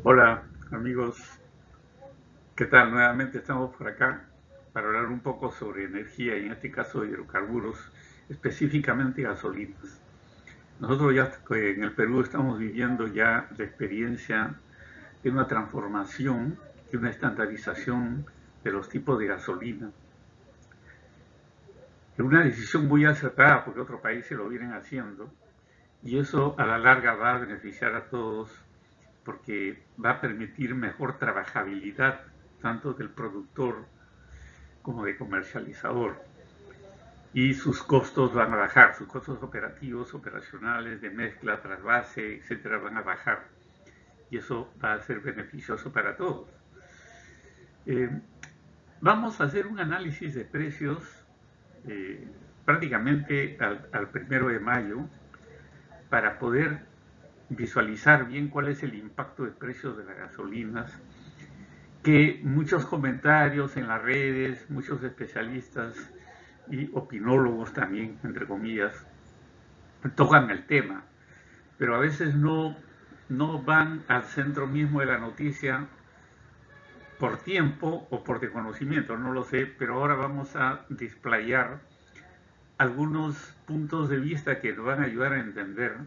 Hola amigos, ¿qué tal? Nuevamente estamos por acá para hablar un poco sobre energía y en este caso hidrocarburos, específicamente gasolinas. Nosotros ya en el Perú estamos viviendo ya la experiencia de una transformación, de una estandarización de los tipos de gasolina. Es una decisión muy acertada porque otros países lo vienen haciendo y eso a la larga va a beneficiar a todos porque va a permitir mejor trabajabilidad tanto del productor como de comercializador. Y sus costos van a bajar, sus costos operativos, operacionales, de mezcla, trasvase, etcétera, van a bajar. Y eso va a ser beneficioso para todos. Eh, Vamos a hacer un análisis de precios eh, prácticamente al 1 de mayo para poder visualizar bien cuál es el impacto de precios de las gasolinas, que muchos comentarios en las redes, muchos especialistas y opinólogos también, entre comillas, tocan el tema, pero a veces no van al centro mismo de la noticia por tiempo o por desconocimiento, no lo sé, pero ahora vamos a displayar algunos puntos de vista que nos van a ayudar a entender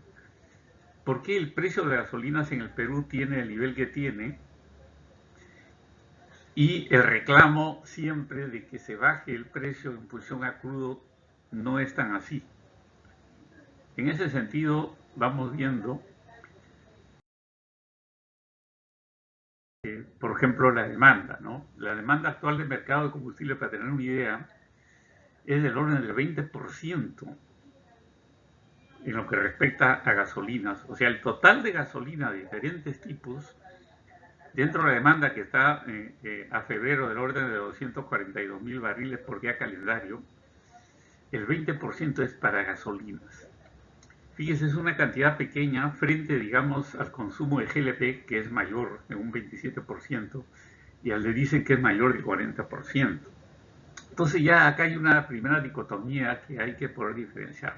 por qué el precio de las gasolinas en el Perú tiene el nivel que tiene y el reclamo siempre de que se baje el precio en función a crudo no es tan así. En ese sentido, vamos viendo, por ejemplo, la demanda, ¿no? La demanda actual del mercado de combustible, para tener una idea, es del orden del 20% en lo que respecta a gasolinas. O sea, el total de gasolina de diferentes tipos, dentro de la demanda que está a febrero del orden de 242.000 barriles por día calendario, el 20% es para gasolinas. Fíjese, es una cantidad pequeña frente, digamos, al consumo de GLP, que es mayor en un 27%, y al de diésel, que es mayor del 40%. Entonces ya acá hay una primera dicotomía que hay que poder diferenciar.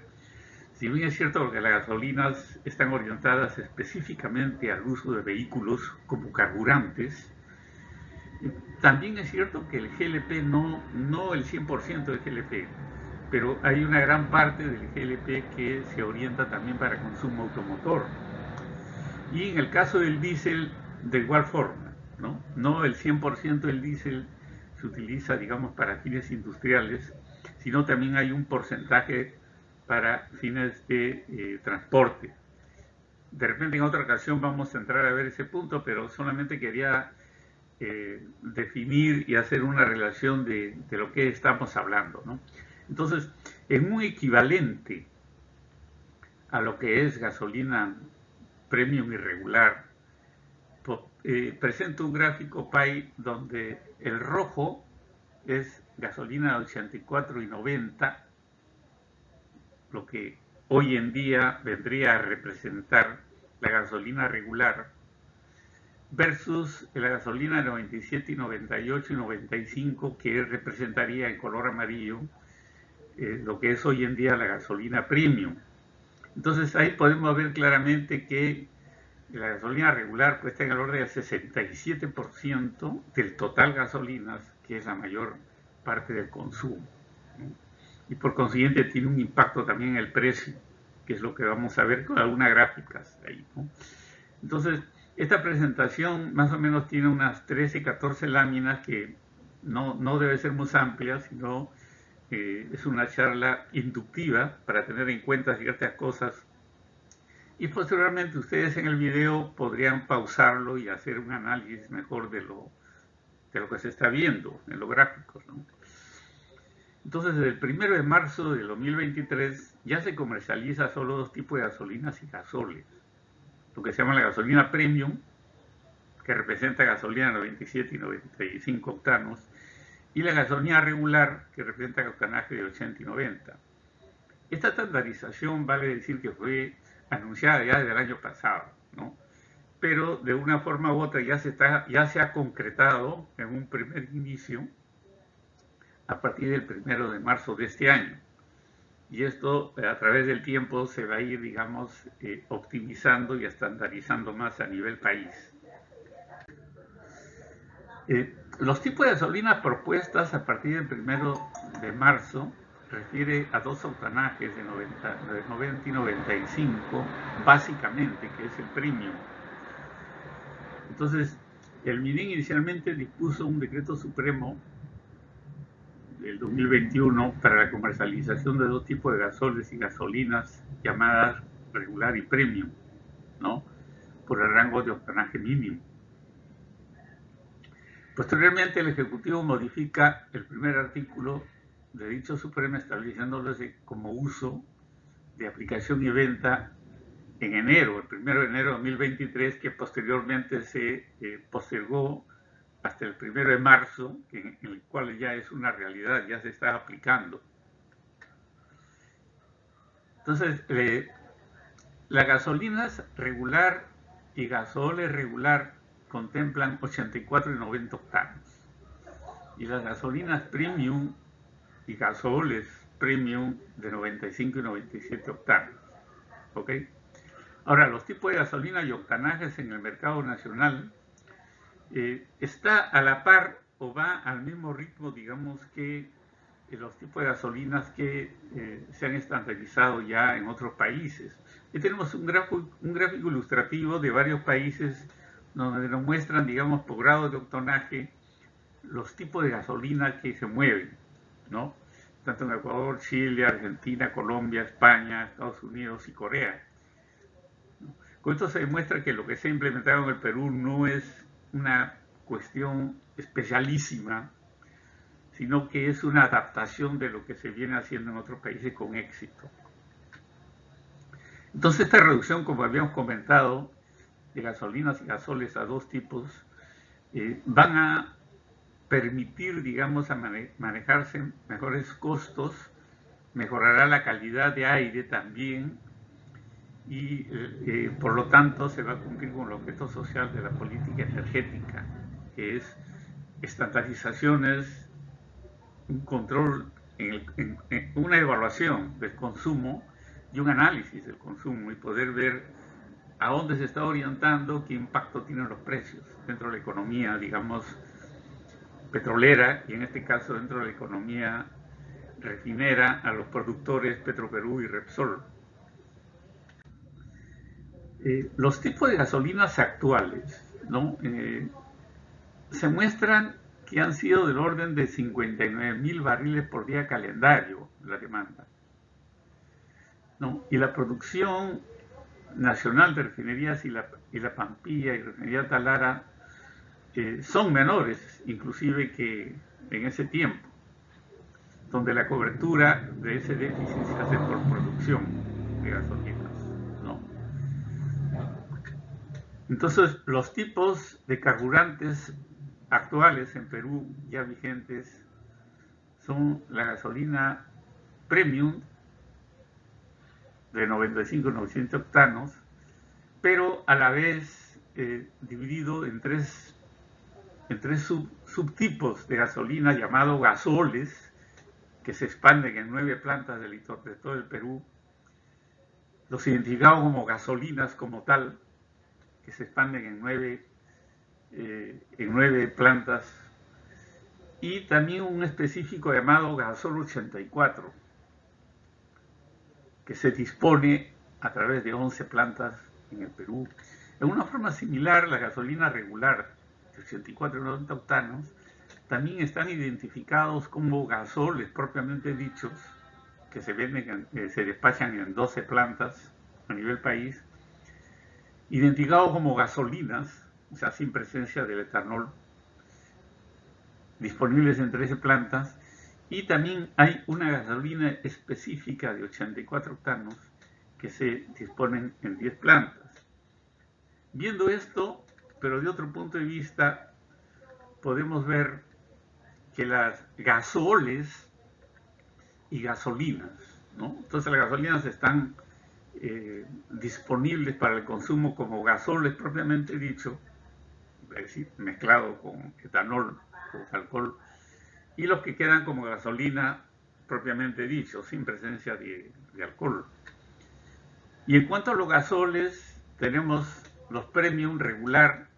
Si bien es cierto que las gasolinas están orientadas específicamente al uso de vehículos como carburantes, también es cierto que el GLP no el 100% del GLP, pero hay una gran parte del GLP que se orienta también para consumo automotor. Y en el caso del diésel, de igual forma, no el 100% del diésel se utiliza, digamos, para fines industriales, sino también hay un porcentaje para fines de transporte. De repente en otra ocasión vamos a entrar a ver ese punto, pero solamente quería definir y hacer una relación de lo que estamos hablando, ¿no? Entonces, es muy equivalente a lo que es gasolina premium y regular. Presento un gráfico PAI donde el rojo es gasolina 84,90, lo que hoy en día vendría a representar la gasolina regular, versus la gasolina 97 y 98 y 95, que representaría en color amarillo lo que es hoy en día la gasolina premium. Entonces ahí podemos ver claramente que la gasolina regular pues está en el orden del 67% del total gasolinas, que es la mayor parte del consumo, ¿no? Y por consiguiente tiene un impacto también en el precio, que es lo que vamos a ver con algunas gráficas ahí, ¿no? Entonces, esta presentación más o menos tiene unas 13, 14 láminas que no debe ser muy amplia, sino es una charla inductiva para tener en cuenta ciertas cosas y posteriormente ustedes en el video podrían pausarlo y hacer un análisis mejor de lo que se está viendo en los gráficos, ¿no? Entonces, desde el 1 de marzo de 2023 ya se comercializa solo dos tipos de gasolinas y gasoles. Lo que se llama la gasolina premium, que representa gasolina 97 y 95 octanos, y la gasolina regular, que representa octanaje de 80 y 90. Esta estandarización vale decir que fue anunciada ya desde el año pasado, ¿no? Pero de una forma u otra ya se ha concretado en un primer inicio a partir del 1 de marzo de este año. Y esto a través del tiempo se va a ir, digamos, optimizando y estandarizando más a nivel país. Los tipos de gasolinas propuestas a partir del 1 de marzo refiere a dos octanajes de 90 y 95, básicamente, que es el premium. Entonces, el MININ inicialmente dispuso un decreto supremo del 2021 para la comercialización de dos tipos de gasoles y gasolinas llamadas regular y premium, ¿no? Por el rango de octanaje mínimo. Posteriormente, el Ejecutivo modifica el primer artículo de dicho supremo estableciéndose como uso de aplicación y venta en enero, el 1 de enero de 2023, que posteriormente se postergó hasta el 1 de marzo, en el cual ya es una realidad, ya se está aplicando. Entonces, las gasolinas regular y gasoles regular contemplan 84 y 90 octanos. Y las gasolinas premium y gasoles premium de 95 y 97 octanos. ¿Ok? Ahora, los tipos de gasolina y octanajes en el mercado nacional está a la par o va al mismo ritmo, digamos, que los tipos de gasolinas que se han estandarizado ya en otros países. Y tenemos un gráfico ilustrativo de varios países donde nos muestran, digamos, por grado de octanaje, los tipos de gasolina que se mueven, ¿no? Tanto en Ecuador, Chile, Argentina, Colombia, España, Estados Unidos y Corea. Con esto se demuestra que lo que se ha implementado en el Perú no es una cuestión especialísima, sino que es una adaptación de lo que se viene haciendo en otros países con éxito. Entonces, esta reducción, como habíamos comentado, de gasolinas y gasoles a dos tipos, van a permitir, digamos, a manejarse mejores costos, mejorará la calidad de aire también, y por lo tanto se va a cumplir con el objeto social de la política energética, que es estandarizaciones, un control, en una evaluación del consumo y un análisis del consumo, y poder ver a dónde se está orientando, qué impacto tienen los precios dentro de la economía, digamos, petrolera, y en este caso dentro de la economía refinera, a los productores Petroperú y Repsol. Los tipos de gasolinas actuales, ¿no? Se muestran que han sido del orden de 59.000 barriles por día calendario la demanda, ¿no? Y la producción nacional de refinerías y la Pampilla y refinería Talara son menores, inclusive, que en ese tiempo, donde la cobertura de ese déficit se hace por producción de gasolinas, ¿no? Entonces, los tipos de carburantes actuales en Perú ya vigentes son la gasolina premium de 95-900 octanos, pero a la vez dividido en tres subtipos de gasolina llamados gasoles, que se expanden en 9 plantas de todo el Perú, los identificados como gasolinas como tal, que se expanden en 9 plantas, y también un específico llamado Gasol 84, que se dispone a través de 11 plantas en el Perú. En una forma similar, la gasolina regular de 84 y 90 octanos también están identificados como gasoles propiamente dichos, que se venden, se despachan en 12 plantas a nivel país, identificados como gasolinas, o sea, sin presencia del etanol, disponibles en 13 plantas, y también hay una gasolina específica de 84 octanos que se disponen en 10 plantas. Viendo esto, pero de otro punto de vista, podemos ver que las gasoles y gasolinas, ¿no? Entonces las gasolinas están disponibles para el consumo como gasoles propiamente dicho, es decir, mezclado con etanol o alcohol, y los que quedan como gasolina propiamente dicho, sin presencia de alcohol. Y en cuanto a los gasoles, tenemos los premium regular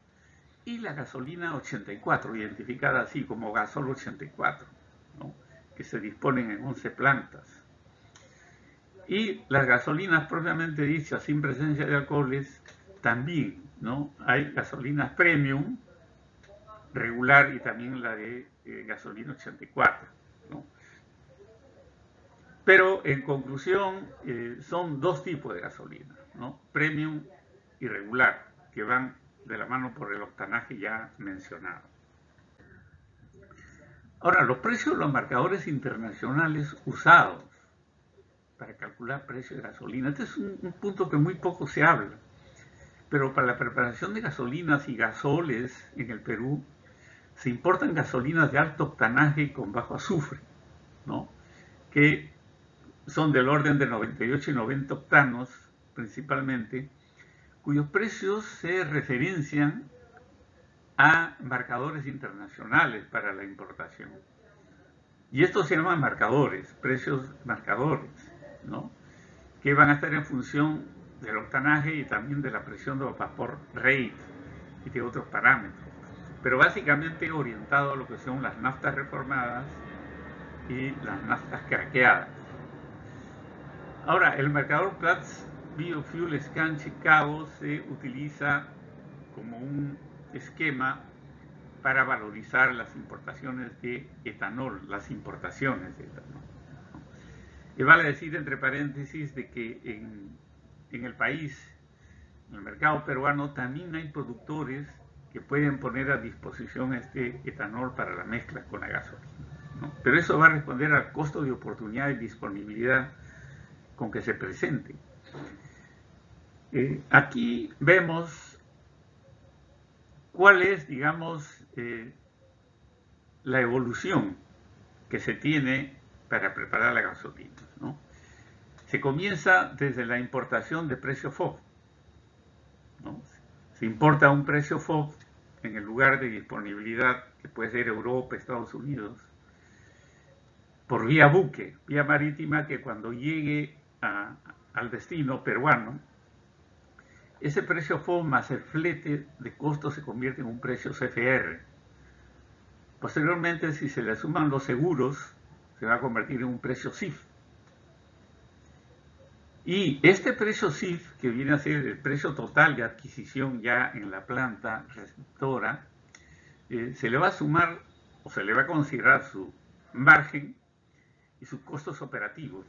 y la gasolina 84, identificada así como Gasol 84, ¿no? Que se disponen en 11 plantas. Y las gasolinas propiamente dichas, sin presencia de alcoholes, también, ¿no? Hay gasolinas premium, regular y también la de gasolina 84, ¿no? Pero en conclusión, son dos tipos de gasolina, ¿no? Premium y regular, que van de la mano por el octanaje ya mencionado. Ahora, los precios de los marcadores internacionales usados para calcular precio de gasolina, este es un punto que muy poco se habla, pero para la preparación de gasolinas y gasoles en el Perú se importan gasolinas de alto octanaje y con bajo azufre, ¿no? Que son del orden de 98 y 90 octanos principalmente, cuyos precios se referencian a marcadores internacionales para la importación. Y estos se llaman marcadores, precios marcadores, ¿no? Que van a estar en función del octanaje y también de la presión de vapor rate y de otros parámetros, pero básicamente orientado a lo que son las naftas reformadas y las naftas craqueadas. Ahora, el marcador Platts Biofuel Scan Chicago se utiliza como un esquema para valorizar las importaciones de etanol, las importaciones de etanol. Y vale decir, entre paréntesis, de que en el país, en el mercado peruano, también hay productores que pueden poner a disposición este etanol para la mezcla con la gasolina, ¿no? Pero eso va a responder al costo de oportunidad y disponibilidad con que se presente. Aquí vemos cuál es, digamos, la evolución que se tiene para preparar la gasolina, ¿no? Se comienza desde la importación de precio FOB, ¿no? Se importa un precio FOB en el lugar de disponibilidad, que puede ser Europa, Estados Unidos, por vía buque, vía marítima, que cuando llegue al destino peruano, ese precio FOB más el flete de costo se convierte en un precio CFR. Posteriormente, si se le suman los seguros, se va a convertir en un precio CIF. Y este precio CIF, que viene a ser el precio total de adquisición ya en la planta receptora, se le va a sumar o se le va a considerar su margen y sus costos operativos,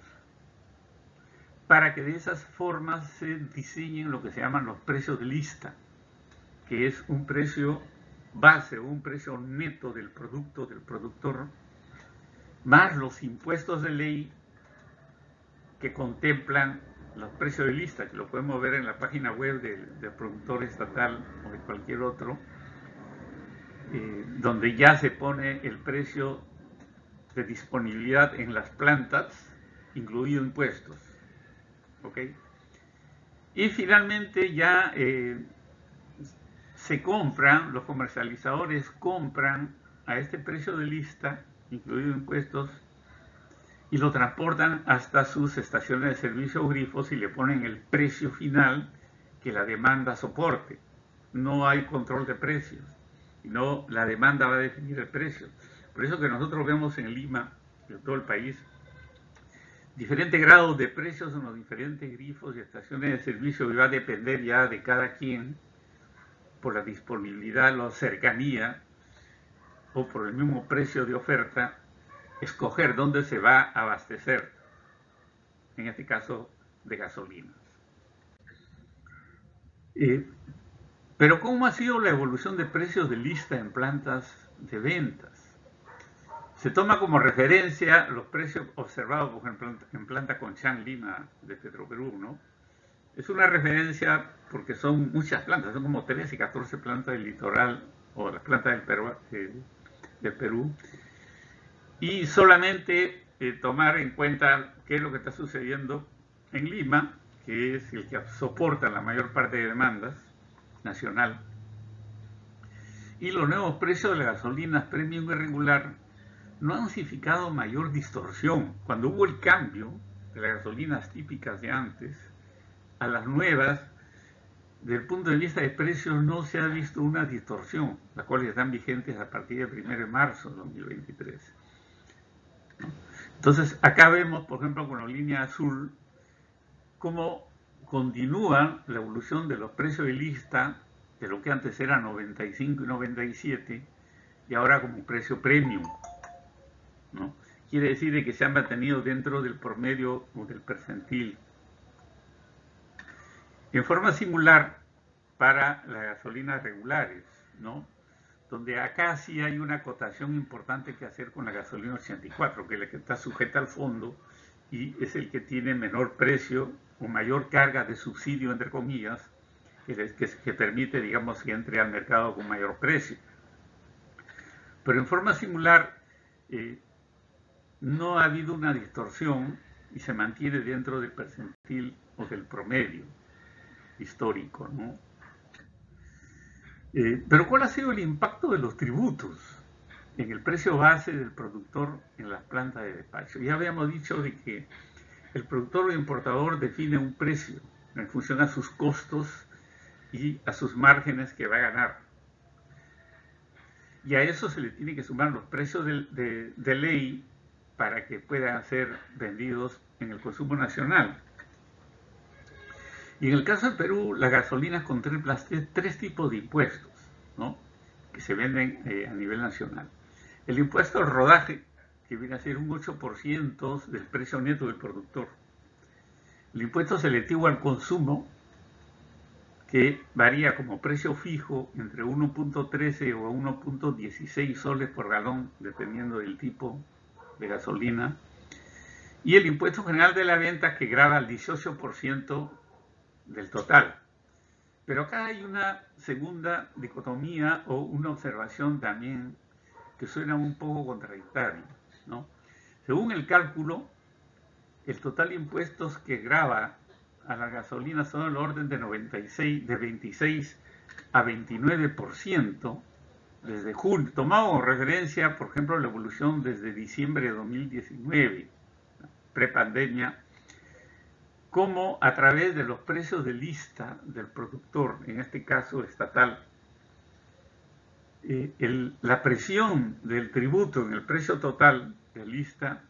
para que de esas formas se diseñen lo que se llaman los precios de lista, que es un precio base o un precio neto del producto del productor, más los impuestos de ley que contemplan los precios de lista, que lo podemos ver en la página web del productor estatal o de cualquier otro, donde ya se pone el precio de disponibilidad en las plantas, incluido impuestos. ¿Ok? Y finalmente ya se compran, los comercializadores compran a este precio de lista, incluido impuestos, y lo transportan hasta sus estaciones de servicio o grifos y le ponen el precio final que la demanda soporte. No hay control de precios, sino la demanda va a definir el precio. Por eso que nosotros vemos en Lima, en todo el país, diferentes grados de precios en los diferentes grifos y estaciones de servicio, y va a depender ya de cada quien, por la disponibilidad, la cercanía o por el mismo precio de oferta, escoger dónde se va a abastecer, en este caso de gasolinas. Pero ¿cómo ha sido la evolución de precios de lista en plantas de ventas? Se toma como referencia los precios observados, por ejemplo, en planta Conchán, Lima, de Petroperú, ¿no? Es una referencia porque son muchas plantas, son como 13 y 14 plantas del litoral o las plantas del Perú, y solamente tomar en cuenta qué es lo que está sucediendo en Lima, que es el que soporta la mayor parte de demandas nacional, y los nuevos precios de las gasolinas premium y regular no han significado mayor distorsión. Cuando hubo el cambio de las gasolinas típicas de antes a las nuevas, desde el punto de vista de precios no se ha visto una distorsión, las cuales están vigentes a partir del 1 de marzo de 2023. Entonces, acá vemos, por ejemplo, con la línea azul, cómo continúa la evolución de los precios de lista, de lo que antes era 95 y 97, y ahora como precio premium, ¿no? Quiere decir de que se han mantenido dentro del promedio o del percentil. En forma similar para las gasolinas regulares, ¿no? Donde acá sí hay una acotación importante que hacer con la gasolina 84, que es la que está sujeta al fondo y es el que tiene menor precio o mayor carga de subsidio, entre comillas, que permite, digamos, que entre al mercado con mayor precio. Pero en forma similar, no ha habido una distorsión y se mantiene dentro del percentil o del promedio histórico, ¿no? Pero ¿cuál ha sido el impacto de los tributos en el precio base del productor en las plantas de despacho? Ya habíamos dicho de que el productor o importador define un precio en función a sus costos y a sus márgenes que va a ganar. Y a eso se le tiene que sumar los precios de ley para que puedan ser vendidos en el consumo nacional. Y en el caso de Perú, las gasolinas contemplan tres tipos de impuestos, ¿no?, que se venden a nivel nacional. El impuesto al rodaje, que viene a ser un 8% del precio neto del productor. El impuesto selectivo al consumo, que varía como precio fijo entre 1.13 o 1.16 soles por galón, dependiendo del tipo de gasolina. Y el impuesto general de la venta, que grava al 18% del total. Pero acá hay una segunda dicotomía o una observación también que suena un poco contradictoria, ¿no? Según el cálculo, el total de impuestos que grava a la gasolina son del orden de 26 a 29% desde junio, tomado como referencia, por ejemplo, la evolución desde diciembre de 2019, prepandemia, como a través de los precios de lista del productor, en este caso estatal, la presión del tributo en el precio total de lista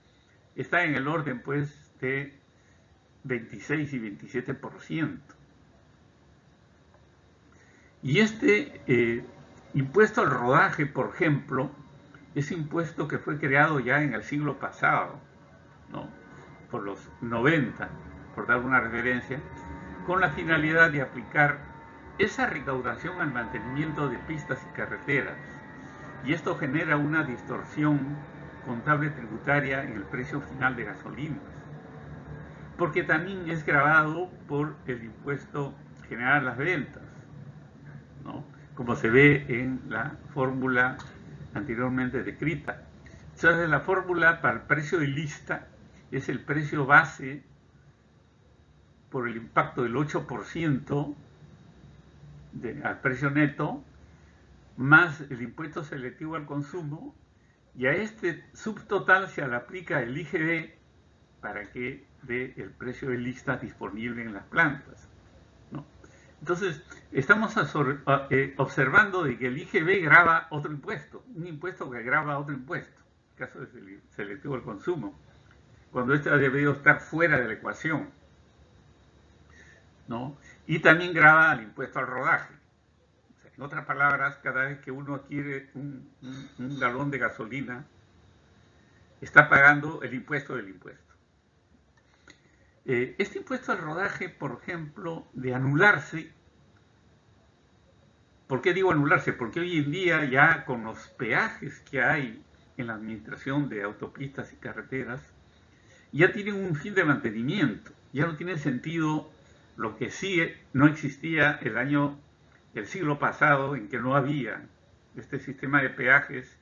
está en el orden, pues, de 26 y 27%. Y este impuesto al rodaje, por ejemplo, es impuesto que fue creado ya en el siglo pasado, ¿no?, por los 90, por dar una referencia, con la finalidad de aplicar esa recaudación al mantenimiento de pistas y carreteras. Y esto genera una distorsión contable tributaria en el precio final de gasolinas, porque también es gravado por el impuesto general a las ventas, ¿no?, como se ve en la fórmula anteriormente descrita. Entonces, la fórmula para el precio de lista es el precio base por el impacto del 8% al precio neto, más el impuesto selectivo al consumo, y a este subtotal se le aplica el IGB para que dé el precio de lista disponible en las plantas, ¿no? Entonces, estamos observando de que el IGB grava otro impuesto, un impuesto que grava otro impuesto, en el caso del selectivo al consumo, cuando este ha debido estar fuera de la ecuación, ¿no? Y también grava el impuesto al rodaje. O sea, en otras palabras, cada vez que uno adquiere un galón de gasolina, está pagando el impuesto del impuesto. Este impuesto al rodaje, por ejemplo, de anularse, ¿por qué digo anularse? Porque hoy en día ya con los peajes que hay en la administración de autopistas y carreteras, ya tienen un fin de mantenimiento, ya no tiene sentido lo que sí no existía el siglo pasado, en que no había este sistema de peajes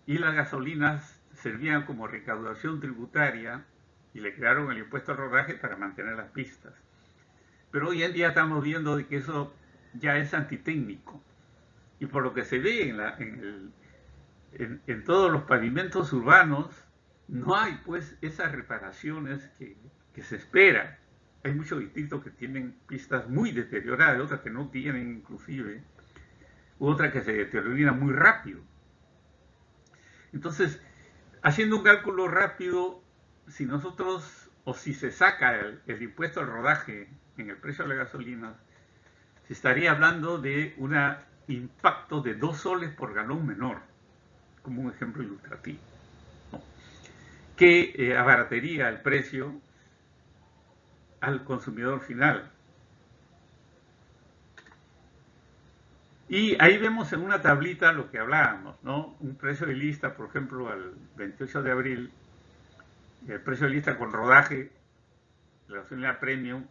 y las gasolinas servían como recaudación tributaria y le crearon el impuesto al rodaje para mantener las pistas. Pero hoy en día estamos viendo de que eso ya es antitécnico, y por lo que se ve en todos los pavimentos urbanos, no hay pues esas reparaciones que se esperan. hay muchos distritos que tienen pistas muy deterioradas, otras que no tienen inclusive, u otras que se deterioran muy rápido. Entonces, haciendo un cálculo rápido, si nosotros, o si se saca el impuesto al rodaje en el precio de la gasolina, se estaría hablando de un impacto de 2 soles por galón menor, como un ejemplo ilustrativo, ¿no? Que abarataría el precio al consumidor final. Y ahí vemos en una tablita lo que hablábamos, ¿no? Un precio de lista, por ejemplo, al 28 de abril, el precio de lista con rodaje, la gasolina premium,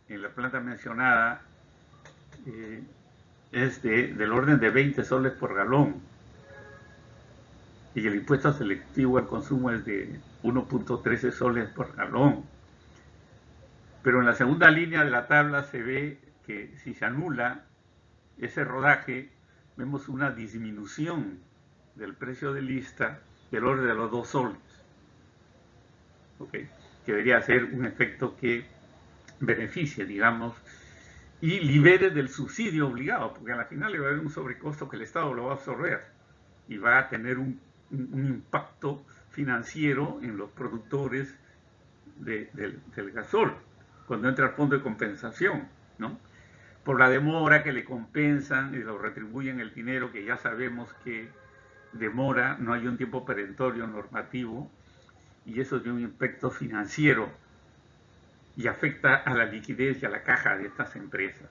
en la planta mencionada, es del orden de 20 soles por galón. Y el impuesto selectivo al consumo es de 1.13 soles por galón. Pero en la segunda línea de la tabla se ve que si se anula ese rodaje, vemos una disminución del precio de lista del orden de los 2 soles. ¿Okay? Que debería ser un efecto que beneficie, digamos, y libere del subsidio obligado, porque al final le va a haber un sobrecosto que el Estado lo va a absorber y va a tener un impacto financiero en los productores del gasol, cuando entra el fondo de compensación, ¿no? Por la demora que le compensan y lo retribuyen el dinero, que ya sabemos que demora, no hay un tiempo perentorio normativo, y eso tiene un impacto financiero y afecta a la liquidez y a la caja de estas empresas.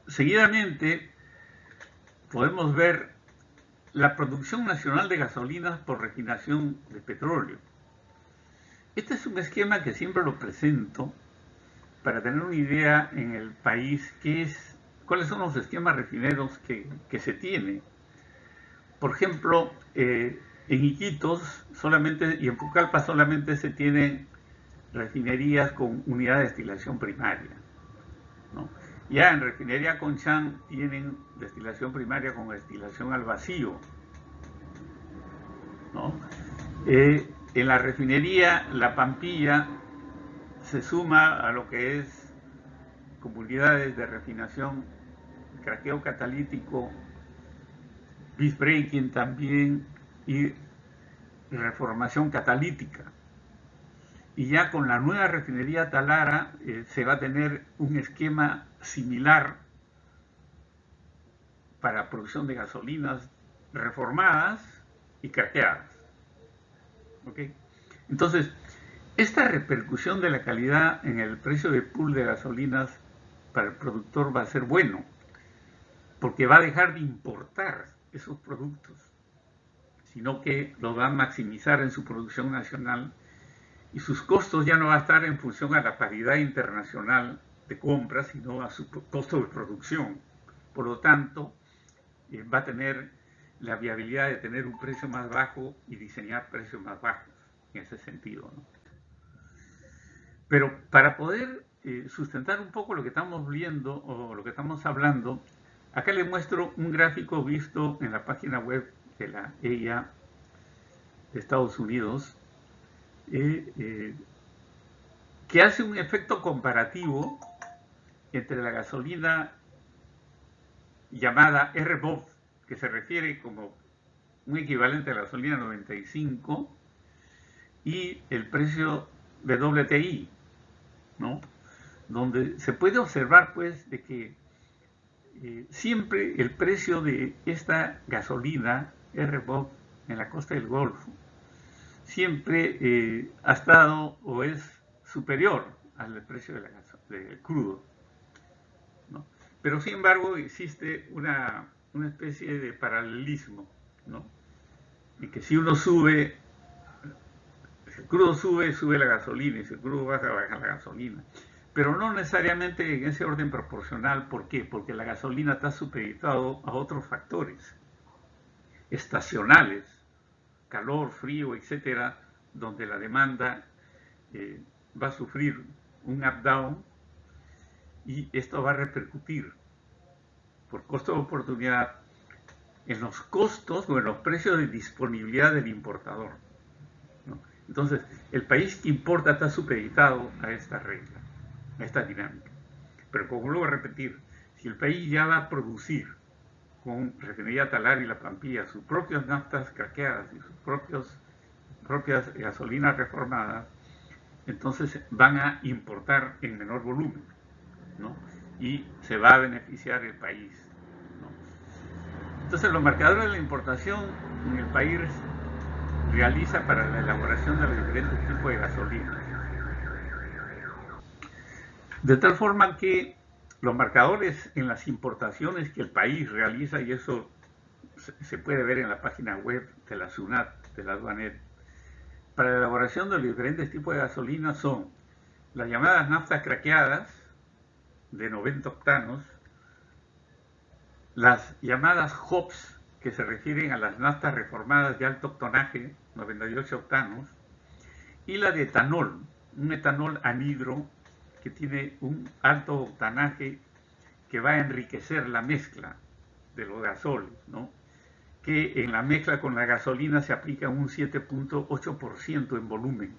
Seguidamente podemos ver la producción nacional de gasolinas por refinación de petróleo. Este es un esquema que siempre lo presento para tener una idea en el país cuáles son los esquemas refineros que se tiene. Por ejemplo, en Iquitos solamente y en Pucallpa solamente se tienen refinerías con unidad de destilación primaria, ¿no? Ya en refinería Conchán tienen destilación primaria con destilación al vacío, ¿no? En la refinería La Pampilla se suma a lo que es comunidades de refinación, craqueo catalítico, visbreaking también y reformación catalítica. Y ya con la nueva refinería Talara se va a tener un esquema similar para producción de gasolinas reformadas y craqueadas. ¿Okay? Entonces, esta repercusión de la calidad en el precio de pool de gasolinas para el productor va a ser bueno, porque va a dejar de importar esos productos, sino que los va a maximizar en su producción nacional y sus costos ya no va a estar en función a la paridad internacional de compra, sino a su costo de producción. Por lo tanto, va a tener la viabilidad de tener un precio más bajo y diseñar precios más bajos en ese sentido, ¿no? Pero para poder sustentar un poco lo que estamos viendo o lo que estamos hablando, acá les muestro un gráfico visto en la página web de la EIA de Estados Unidos, que hace un efecto comparativo entre la gasolina llamada RBOB, que se refiere como un equivalente a la gasolina 95, y el precio de WTI, ¿no? Donde se puede observar pues de que siempre el precio de esta gasolina RBOB en la costa del Golfo siempre ha estado o es superior al precio del crudo, ¿no? Pero sin embargo existe una especie de paralelismo, ¿no? Y que si uno sube, si el crudo sube, sube la gasolina, y si el crudo baja, baja la gasolina. Pero no necesariamente en ese orden proporcional. ¿Por qué? Porque la gasolina está supeditado a otros factores estacionales, calor, frío, etcétera, donde la demanda va a sufrir un up-down y esto va a repercutir por costo de oportunidad en los costos o en los precios de disponibilidad del importador, ¿no? Entonces, el país que importa está supeditado a esta regla, a esta dinámica. Pero como vuelvo a repetir, si el país ya va a producir con Refinería Talar y La Pampilla sus propias naftas craqueadas y sus propias gasolinas reformadas, entonces van a importar en menor volumen, ¿no? Y se va a beneficiar el país, ¿no? Entonces los marcadores de la importación en el país realiza para la elaboración de los diferentes tipos de gasolina. De tal forma que los marcadores en las importaciones que el país realiza, y eso se puede ver en la página web de la SUNAT, de la Aduanet, para la elaboración de los diferentes tipos de gasolina son las llamadas naftas craqueadas de 90 octanos, las llamadas HOPS, que se refieren a las naftas reformadas de alto octanaje, 98 octanos, y la de etanol, un etanol anhidro que tiene un alto octanaje que va a enriquecer la mezcla de los gasoles, ¿no? Que en la mezcla con la gasolina se aplica un 7.8% en volumen.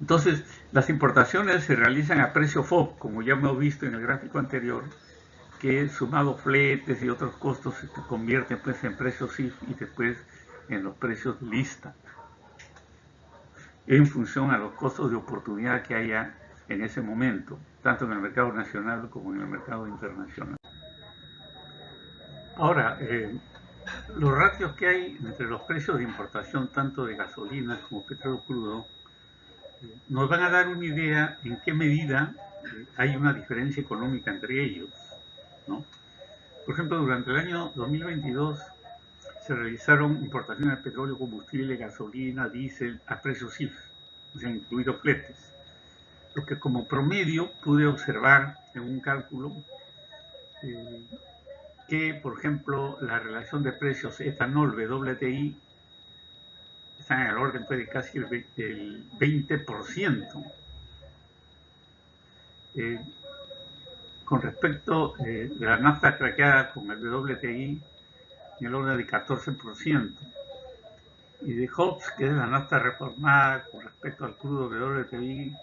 Entonces, las importaciones se realizan a precio FOB, como ya hemos visto en el gráfico anterior, que sumado fletes y otros costos se convierten pues, en precios CIF y después en los precios lista, en función a los costos de oportunidad que haya en ese momento, tanto en el mercado nacional como en el mercado internacional. Ahora, los ratios que hay entre los precios de importación tanto de gasolina como petróleo crudo nos van a dar una idea en qué medida hay una diferencia económica entre ellos, ¿no? Por ejemplo, durante el año 2022 se realizaron importaciones de petróleo, combustible, gasolina, diésel a precios CIF, o sea, incluidos fletes. Lo que como promedio pude observar en un cálculo que, por ejemplo, la relación de precios etanol WTI están en el orden pues, de casi el 20%. Con respecto de la nafta craqueada con el WTI en el orden de 14%. Y de HOPS, que es la nafta reformada con respecto al crudo WTI,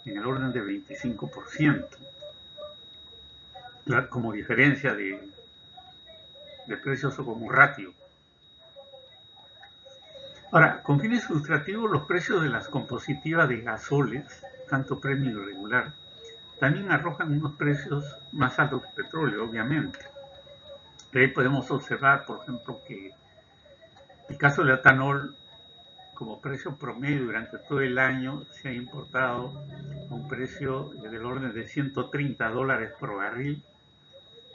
en el orden de 25%, como diferencia de precios o como ratio. Ahora, con fines ilustrativos, los precios de las compositivas de gasoles, tanto premium y regular, también arrojan unos precios más altos que el petróleo, obviamente. De ahí podemos observar, por ejemplo, que el caso del etanol, como precio promedio durante todo el año, se ha importado a un precio del orden de $130 por barril,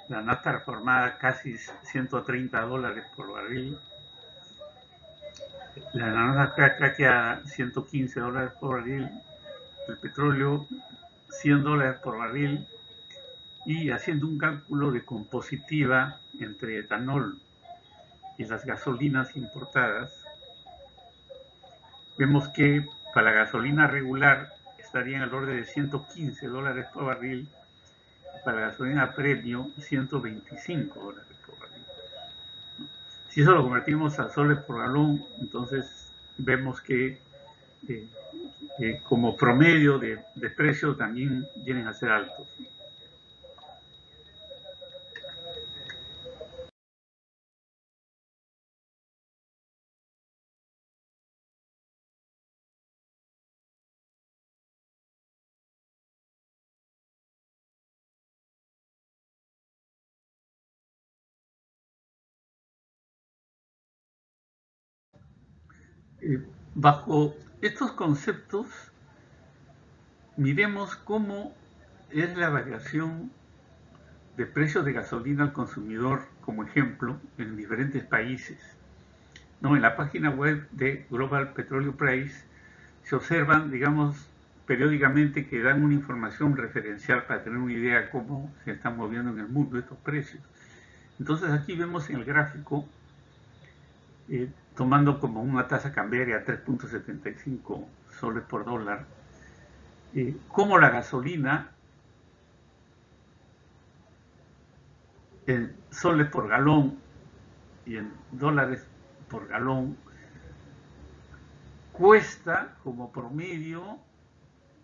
la nafta reformada casi $130 por barril, la nafta craqueada $115 por barril, el petróleo $100 por barril, y haciendo un cálculo de compositiva entre etanol y las gasolinas importadas, vemos que para la gasolina regular estaría en el orden de $115 por barril, y para la gasolina premium $125 por barril. Si eso lo convertimos a soles por galón, entonces vemos que como promedio de precios también vienen a ser altos. Bajo estos conceptos, miremos cómo es la variación de precios de gasolina al consumidor, como ejemplo, en diferentes países. No, en la página web de Global Petroleum Price se observan, digamos, periódicamente que dan una información referencial para tener una idea de cómo se están moviendo en el mundo estos precios. Entonces aquí vemos en el gráfico, tomando como una tasa cambiaria 3.75 soles por dólar, cómo la gasolina en soles por galón y en dólares por galón cuesta como promedio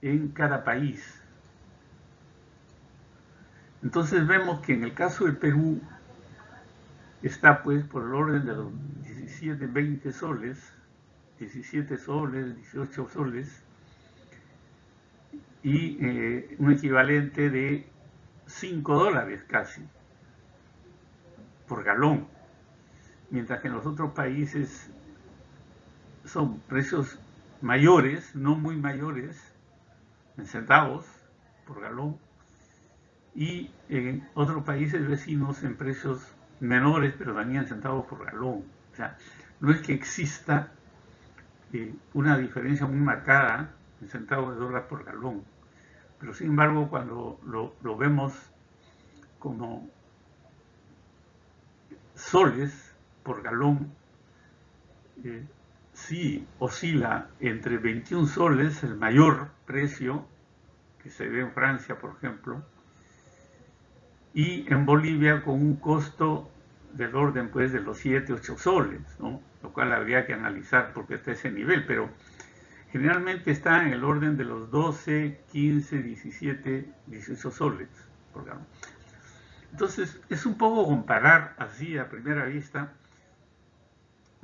en cada país. Entonces vemos que en el caso de Perú está pues por el orden de los 17, 20 soles, 17 soles, 18 soles, y un equivalente de 5 dólares casi por galón, mientras que en los otros países son precios mayores, no muy mayores, en centavos por galón, y en otros países vecinos en precios menores, pero también en centavos por galón. O sea, no es que exista una diferencia muy marcada en centavos de dólar por galón, pero sin embargo cuando lo vemos como soles por galón, sí oscila entre 21 soles, el mayor precio que se ve en Francia, por ejemplo, y en Bolivia con un costo del orden pues de los 7, 8 soles, ¿no? Lo cual habría que analizar porque está ese nivel, pero generalmente está en el orden de los 12, 15, 17, 18 soles por galón. Entonces es un poco comparar así a primera vista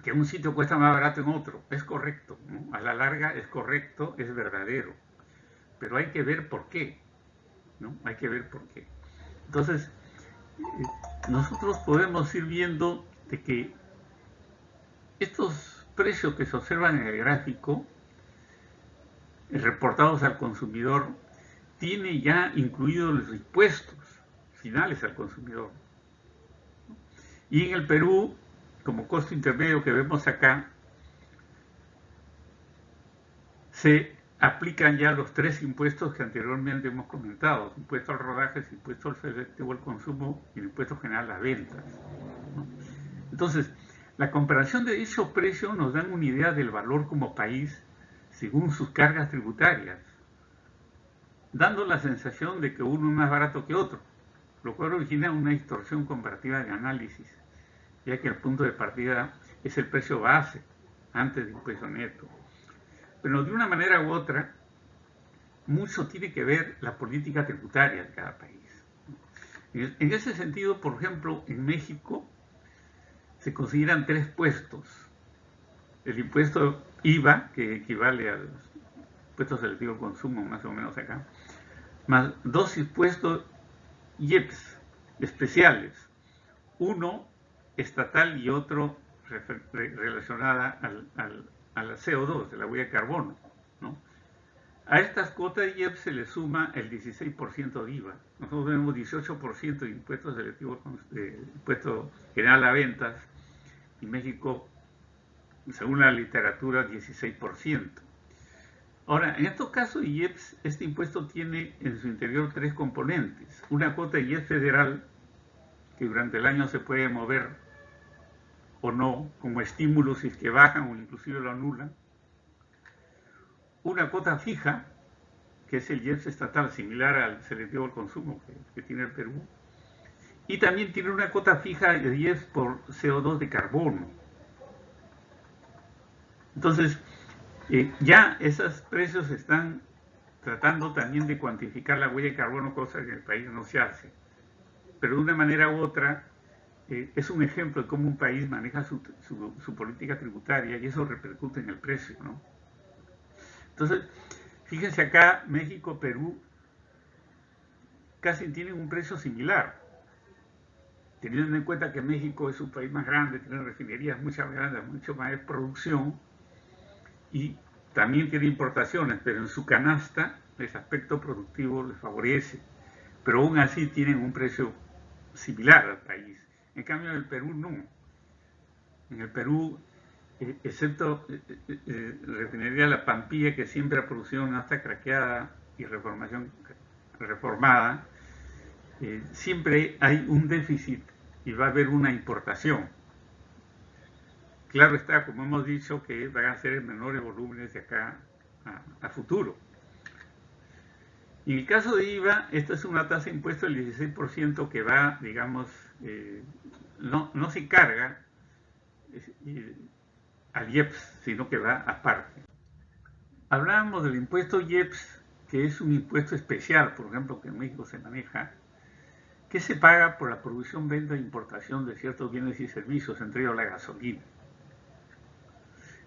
que un sitio cuesta más barato en otro, es correcto, ¿no? A la larga es correcto, es verdadero, pero hay que ver por qué, ¿no? Hay que ver por qué. Entonces, nosotros podemos ir viendo de que estos precios que se observan en el gráfico, reportados al consumidor, tiene ya incluidos los impuestos finales al consumidor. Y en el Perú, como costo intermedio que vemos acá, se aplican ya los 3 impuestos que anteriormente hemos comentado: impuesto al rodaje, impuesto al selectivo al consumo y el impuesto general a las ventas, ¿no? Entonces, la comparación de dichos precios nos dan una idea del valor como país según sus cargas tributarias, dando la sensación de que uno es más barato que otro, lo cual origina una distorsión comparativa de análisis, ya que el punto de partida es el precio base antes de impuesto neto. Pero de una manera u otra, mucho tiene que ver la política tributaria de cada país. En ese sentido, por ejemplo, en México se consideran 3 puestos: el impuesto IVA, que equivale al impuesto selectivo al consumo, más o menos acá, más 2 impuestos IEPS especiales, uno estatal y otro relacionada al CO2, de la huella de carbono, ¿no? A estas cuotas de IEPS se le suma el 16% de IVA. Nosotros tenemos 18% de impuestos selectivos, de impuesto general a ventas, y México, según la literatura, 16%. Ahora, en estos casos IEPS, este impuesto tiene en su interior 3 componentes: una cuota de IEPS federal, que durante el año se puede mover o no como estímulo si es que bajan o inclusive lo anulan; una cuota fija, que es el IEPS estatal, similar al selectivo al consumo que tiene el Perú; y también tiene una cuota fija de IEPS por CO2 de carbono. Entonces, ya esos precios están tratando también de cuantificar la huella de carbono, cosa que en el país no se hace. Pero de una manera u otra, es un ejemplo de cómo un país maneja su política tributaria, y eso repercute en el precio, ¿no? Entonces, fíjense acá, México, Perú, casi tienen un precio similar, teniendo en cuenta que México es un país más grande, tiene refinerías mucho más grandes, mucho más producción, y también tiene importaciones, pero en su canasta ese aspecto productivo les favorece, pero aún así tienen un precio similar al país. En cambio, en el Perú no. En el Perú, excepto refinería La Pampilla, que siempre ha producido nafta craqueada y reformada, siempre hay un déficit y va a haber una importación. Claro está, como hemos dicho, que van a ser en menores volúmenes de acá a futuro. Y en el caso de IVA, esta es una tasa de impuesto del 16% que va, digamos, no se carga al IEPS, sino que va aparte. hablábamos del impuesto IEPS, que es un impuesto especial, por ejemplo, que en México se maneja, que se paga por la producción, venta e importación de ciertos bienes y servicios, entre ellos la gasolina.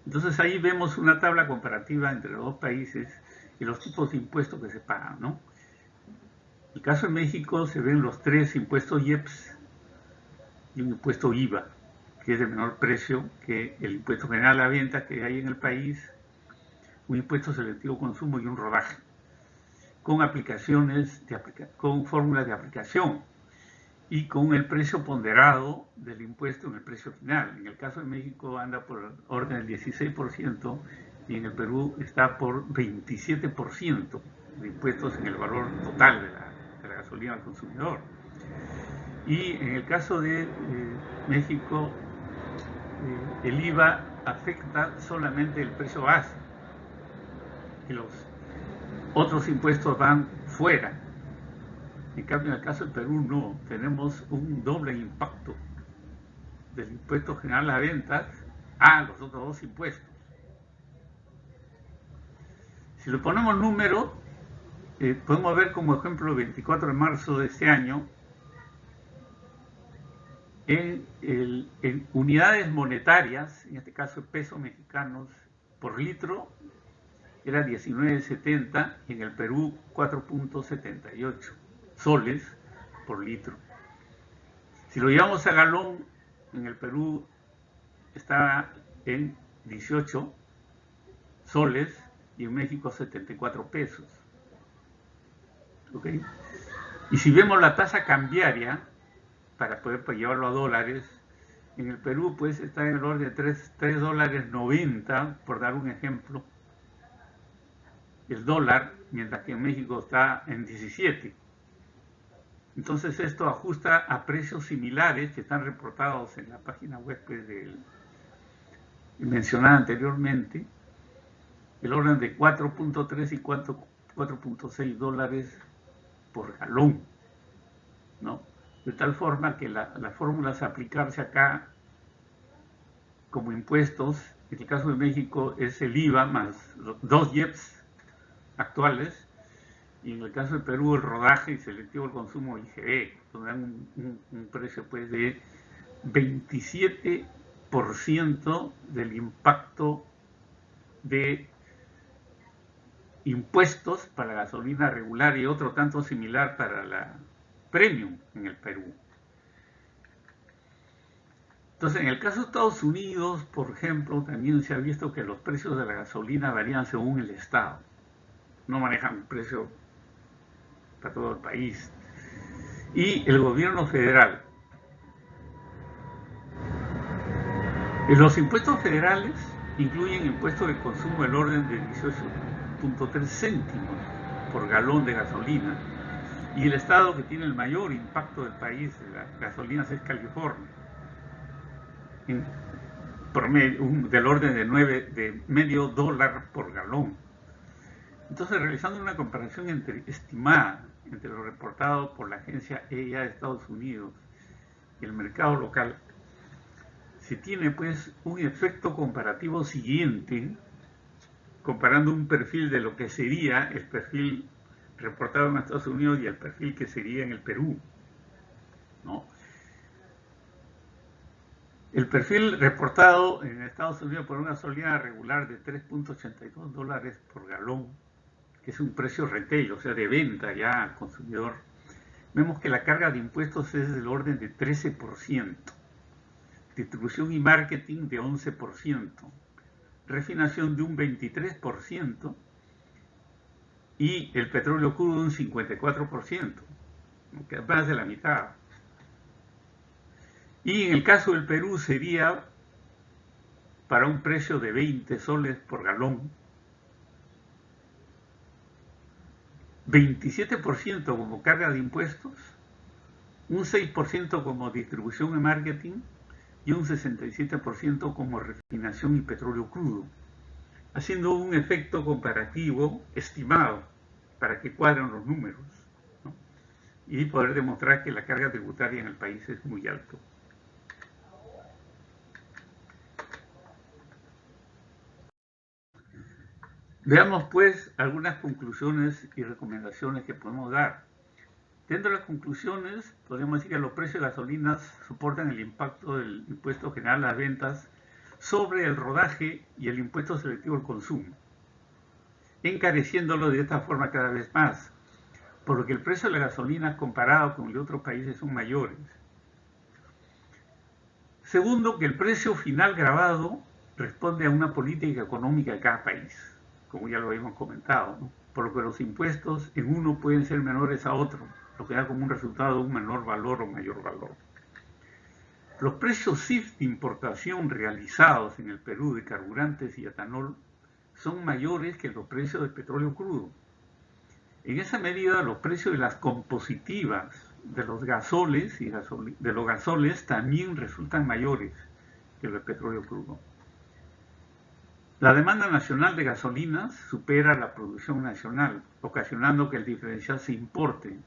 Entonces ahí vemos una tabla comparativa entre los dos países y los tipos de impuestos que se pagan, ¿no? En el caso de México se ven los tres impuestos IEPS y un impuesto IVA, que es de menor precio que el impuesto general a la venta que hay en el país, un impuesto selectivo consumo y un rodaje, con aplicaciones, con fórmulas de aplicación y con el precio ponderado del impuesto en el precio final. En el caso de México anda por orden del 16% y en el Perú está por 27% de impuestos en el valor total de la gasolina al consumidor. Y en el caso de México, el IVA afecta solamente el precio base y los otros impuestos van fuera. En cambio, en el caso del Perú no, tenemos un doble impacto del impuesto general a las ventas a los otros dos impuestos. Si le ponemos números, podemos ver como ejemplo el 24 de marzo de este año, en unidades monetarias, en este caso pesos mexicanos por litro, era 19.70 y en el Perú 4.78 soles por litro. Si lo llevamos a galón, en el Perú está en 18 soles y en México 74 pesos. ¿Okay? Y si vemos la tasa cambiaria, para poder llevarlo a dólares, en el Perú pues está en el orden de $3.90, por dar un ejemplo, el dólar, mientras que en México está en 17. Entonces esto ajusta a precios similares que están reportados en la página web mencionada anteriormente, el orden de 4.3 y 4.6 dólares por galón, ¿no? De tal forma que la fórmula es aplicarse acá como impuestos. En el caso de México es el IVA más los dos IEPS actuales, y en el caso de Perú el rodaje y selectivo el consumo IGB, donde dan un precio pues de 27% del impacto de impuestos para la gasolina regular y otro tanto similar para la premium en el Perú. Entonces, en el caso de Estados Unidos, por ejemplo, también se ha visto que los precios de la gasolina varían según el estado. No manejan un precio para todo el país. Y el gobierno federal. Los impuestos federales incluyen impuestos de consumo del orden de 18.3 céntimos por galón de gasolina. Y el estado que tiene el mayor impacto del país de las gasolinas es California, del orden de medio dólar por galón. Entonces, realizando una comparación estimada entre lo reportado por la agencia EIA de Estados Unidos y el mercado local, se tiene pues un efecto comparativo siguiente, comparando un perfil de lo que sería el perfil reportado en Estados Unidos y el perfil que sería en el Perú, ¿no? El perfil reportado en Estados Unidos por una gasolina regular de 3.82 dólares por galón, que es un precio retail, o sea, de venta ya al consumidor, vemos que la carga de impuestos es del orden de 13%, distribución y marketing de 11%, refinación de un 23% y el petróleo crudo de un 54%, que es más de la mitad. Y en el caso del Perú sería para un precio de 20 soles por galón, 27% como carga de impuestos, un 6% como distribución y marketing y un 67% como refinación y petróleo crudo, haciendo un efecto comparativo estimado para que cuadren los números, ¿no? Y poder demostrar que la carga tributaria en el país es muy alta. Veamos pues algunas conclusiones y recomendaciones que podemos dar. Dentro de las conclusiones, podemos decir que los precios de gasolinas soportan el impacto del impuesto general a las ventas sobre el rodaje y el impuesto selectivo al consumo, encareciéndolo de esta forma cada vez más, por lo que el precio de la gasolina comparado con el de otros países son mayores. Segundo, que el precio final grabado responde a una política económica de cada país, como ya lo habíamos comentado, ¿no? Por lo que los impuestos en uno pueden ser menores a otro, lo que da como un resultado un menor valor o mayor valor. Los precios CIF de importación realizados en el Perú de carburantes y etanol son mayores que los precios del petróleo crudo. En esa medida, los precios de las compositivas de los gasoles y de los gasoles también resultan mayores que los del petróleo crudo. La demanda nacional de gasolinas supera la producción nacional, ocasionando que el diferencial se importe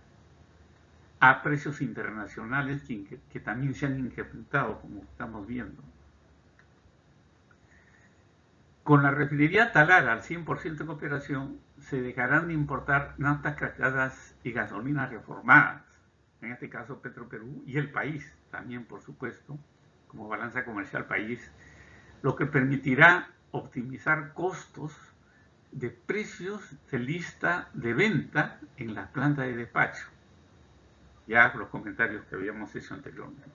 a precios internacionales que también se han incrementado, como estamos viendo. Con la refinería Talara al 100% en operación, se dejarán de importar naftas craqueadas y gasolinas reformadas, en este caso Petroperú y el país también, por supuesto, como balanza comercial país, lo que permitirá optimizar costos de precios de lista de venta en las plantas de despacho. Ya los comentarios que habíamos hecho anteriormente.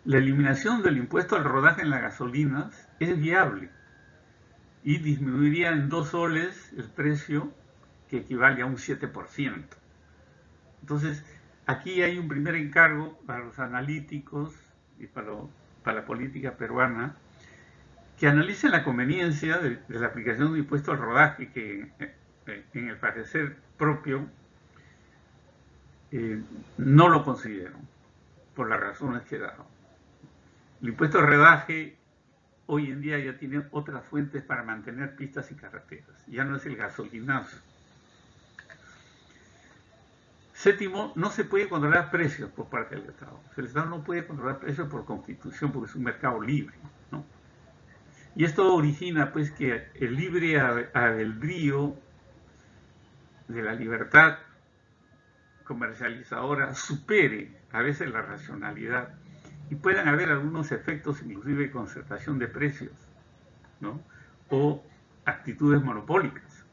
La eliminación del impuesto al rodaje en las gasolinas es viable y disminuiría en 2 soles el precio, que equivale a un 7%. Entonces, aquí hay un primer encargo para los analíticos y para la política peruana, que analicen la conveniencia de la aplicación de impuesto al rodaje, que en el parecer propio no lo consideran, por las razones que he dado. El impuesto al rodaje hoy en día ya tiene otras fuentes para mantener pistas y carreteras, ya no es el gasolinazo. Séptimo, no se puede controlar precios por parte del Estado. El Estado no puede controlar precios por constitución porque es un mercado libre, ¿no? Y esto origina pues que el libre albedrío de la libertad comercializadora supere a veces la racionalidad y puedan haber algunos efectos inclusive de concertación de precios, ¿no? O actitudes monopólicas.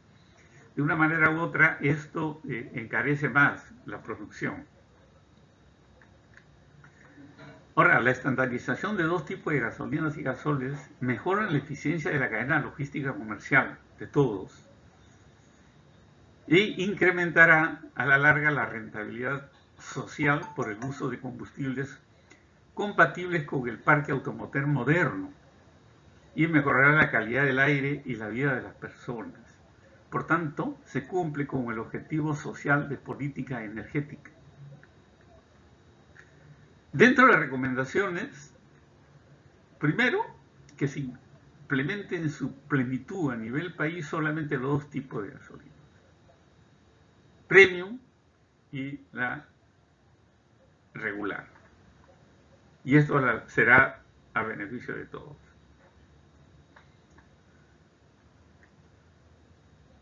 De una manera u otra, esto encarece más la producción. Ahora, la estandarización de dos tipos de gasolinas y gasoles mejora la eficiencia de la cadena logística comercial de todos y incrementará a la larga la rentabilidad social por el uso de combustibles compatibles con el parque automotor moderno y mejorará la calidad del aire y la vida de las personas. Por tanto, se cumple con el objetivo social de política energética. Dentro de las recomendaciones, primero, que se implemente en su plenitud a nivel país solamente los dos tipos de gasolina: premium y la regular. Y esto será a beneficio de todos.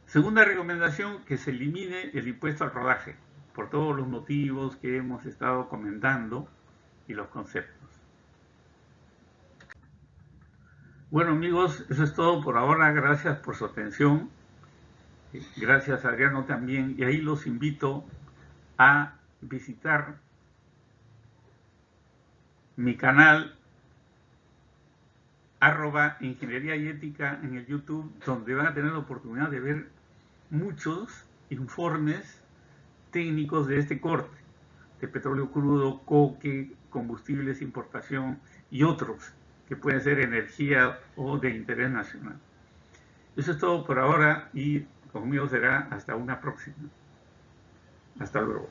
Segunda recomendación, que se elimine el impuesto al rodaje, por todos los motivos que hemos estado comentando y los conceptos. Bueno, amigos, eso es todo por ahora. Gracias por su atención. Gracias a Adriano también. Y ahí los invito a visitar mi canal @ingeniería y ética en el YouTube, donde van a tener la oportunidad de ver muchos informes técnicos de este corte, de petróleo crudo, coque, combustibles, importación y otros que pueden ser energía o de interés nacional. Eso es todo por ahora y conmigo será hasta una próxima. Hasta luego.